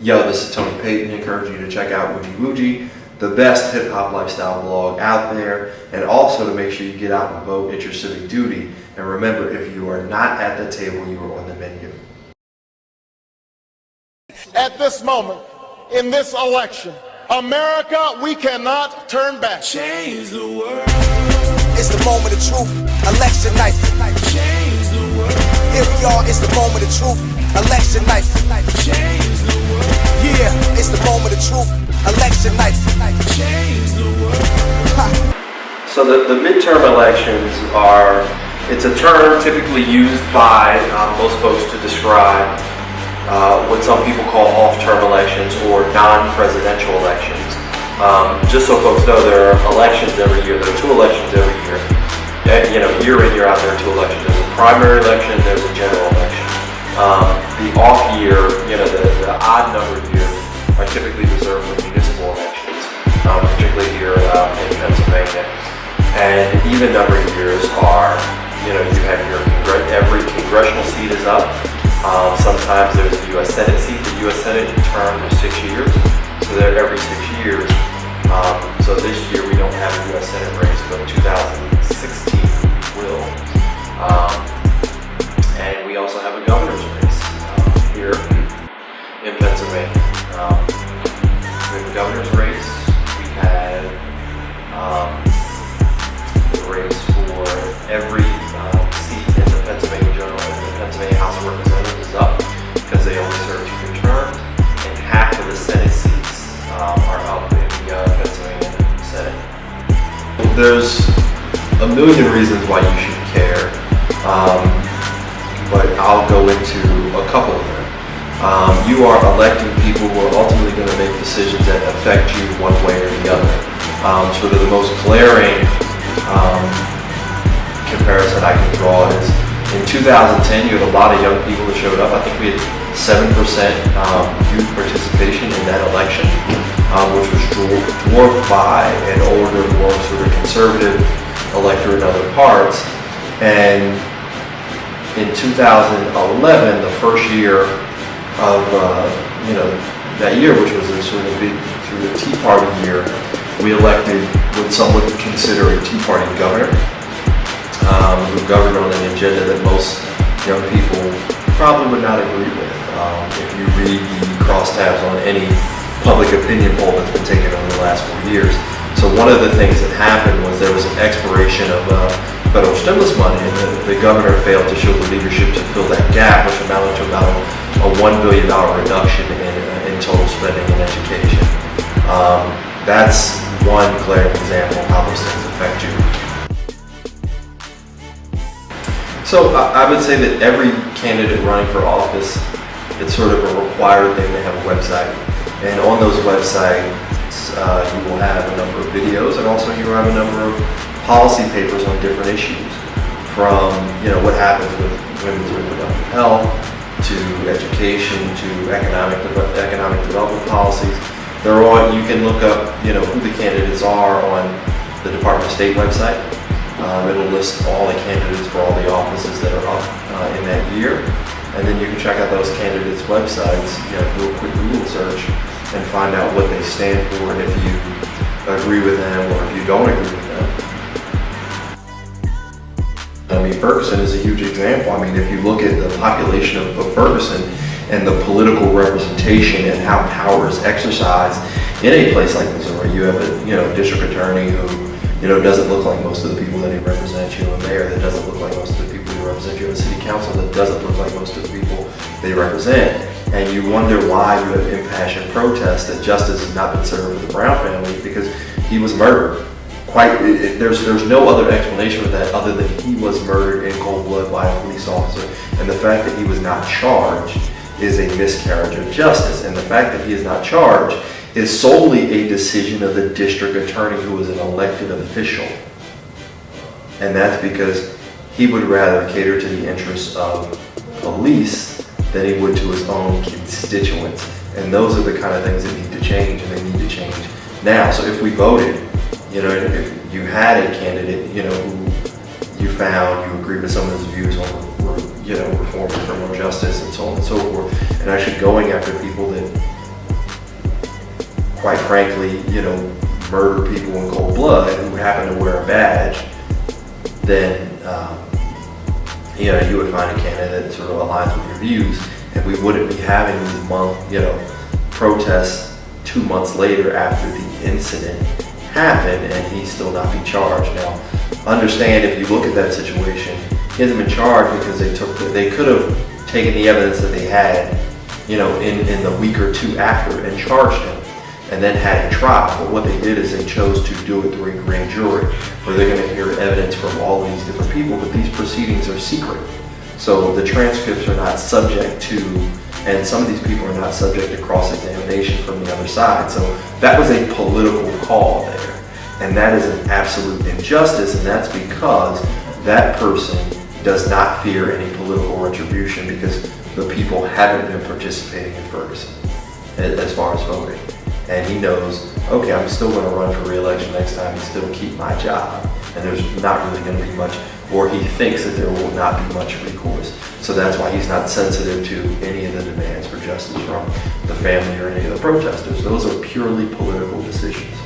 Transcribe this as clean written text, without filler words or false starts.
Yo, this is Tony Payton. I encourage you to check out OOGEEWOOGEE, the best hip-hop lifestyle blog out there, and also to make sure you get out and vote. It's your civic duty. And remember, if you are not at the table, you are on the menu. At this moment, in this election, America, we cannot turn back. Change the world. It's the moment of truth, election night. Change the world. Here we are, it's the moment of truth, election night. Change the world. Yeah, it's the moment of truth, election night. Change the world. So the midterm elections are, it's a term typically used by most folks to describe what some people call off-term elections or non-presidential elections. Just so folks know, there are elections every year. There are 2 elections every year. You know, year in, year out, there are 2 elections. There's a primary election, there's a general election. The off year, you know, the odd number years are typically reserved for municipal elections, particularly here in Pennsylvania. And even number years are, you know, you have every congressional seat is up. Sometimes there's a U.S. Senate seat. The U.S. Senate term is 6 years, so they're every 6 years. So this year we don't have a U.S. Senate race, but 2016 we will. And we also have a governor's race here in Pennsylvania. We have a governor's race. We have the race for every seat in the Pennsylvania Pennsylvania House of Representatives is up because they only serve 2-year terms, and half of the Senate seats are up in the Pennsylvania Senate. There's a million reasons why you should care, but I'll go into a couple of them. You are electing people who are ultimately going to make decisions that affect you one way or the other. Sort of the most glaring comparison I can draw is in 2010, you had a lot of young people that showed up. I think we had 7% youth participation in that election, which was dwarfed by an older, more sort of conservative electorate in other parts. And in 2011, the first year of that year, which was a sort of big through the Tea Party year, we elected what some would consider a Tea Party governor. Who governed on an agenda that most young people probably would not agree with. If you read the crosstabs on any public opinion poll that's been taken over the last 4 years. So one of the things that happened was there was an expiration of federal stimulus money, and the governor failed to show the leadership to fill that gap, which amounted to about a $1 billion reduction in total spending in education. That's one glaring example of how those things affect you. So I would say that every candidate running for office, it's sort of a required thing to have a website. And on those websites, you will have a number of videos, and also you will have a number of policy papers on different issues, from what happens with women's reproductive health, to education, to economic development policies. They're on. You can look up who the candidates are on the Department of State website. It'll list all the candidates for all the offices that are up in that year, and then you can check out those candidates' websites, do a quick Google search, and find out what they stand for, and if you agree with them or if you don't agree with them. I mean, Ferguson is a huge example. I mean, if you look at the population of Ferguson and the political representation and how power is exercised in a place like Missouri, you have a district attorney who doesn't look like most of the people that he represents, a mayor that doesn't look like most of the people who represent you, a city council that doesn't look like most of the people they represent. And you wonder why you have impassioned protests that justice has not been served with the Brown family, because he was murdered. There's no other explanation for that other than he was murdered in cold blood by a police officer. And the fact that he was not charged is a miscarriage of justice. And the fact that he is not charged is solely a decision of the district attorney, who is an elected official. And that's because he would rather cater to the interests of police than he would to his own constituents. And those are the kind of things that need to change, and they need to change now. So if we voted, if you had a candidate, who you found you agreed with some of his views on, reform and criminal justice and so on and so forth, and actually going after people that quite frankly, murder people in cold blood who happen to wear a badge, then you would find a candidate that sort of aligns with your views, and we wouldn't be having these protests 2 months later after the incident happened, and he'd still not be charged. Now, understand, if you look at that situation, he hasn't been charged because they could have taken the evidence that they had, in the week or two after and charged him, and then had a trial. But what they did is they chose to do it through a grand jury, where they're going to hear evidence from all these different people, but these proceedings are secret. So the transcripts are not subject to, and some of these people are not subject to cross-examination from the other side. So that was a political call there. And that is an absolute injustice, and that's because that person does not fear any political retribution because the people haven't been participating in Ferguson as far as voting. And he knows, okay, I'm still going to run for re-election next time and still keep my job. And there's not really going to be much, or he thinks that there will not be much recourse. So that's why he's not sensitive to any of the demands for justice from the family or any of the protesters. Those are purely political decisions.